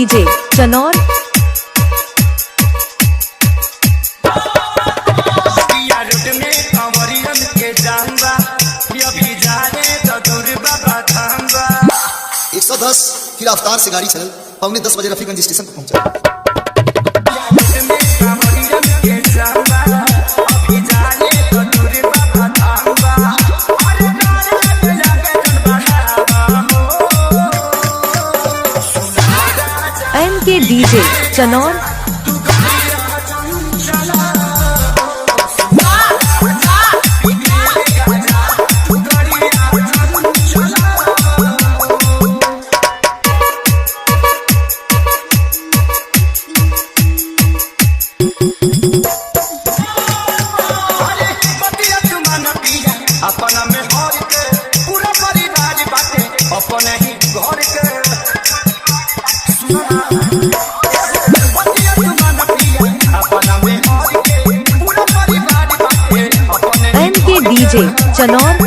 DJ Chanaur. फिर अवतार से गाड़ी चल 9:45 रफीगंज स्टेशन पर पहुंचा। के डीजे चनौर। अपना में हर के पूरा परिवार बाटे अपने ही घर के के डीजे चनौर।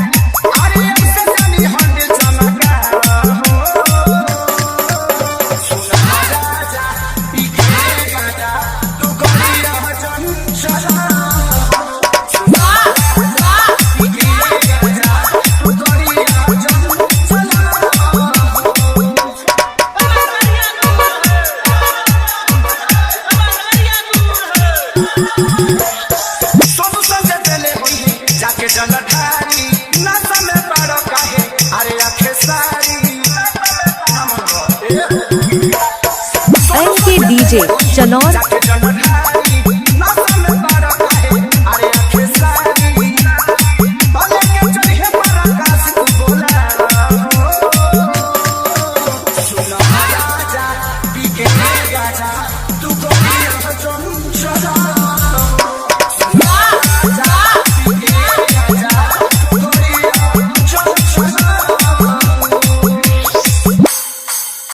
के डीजे चनौर।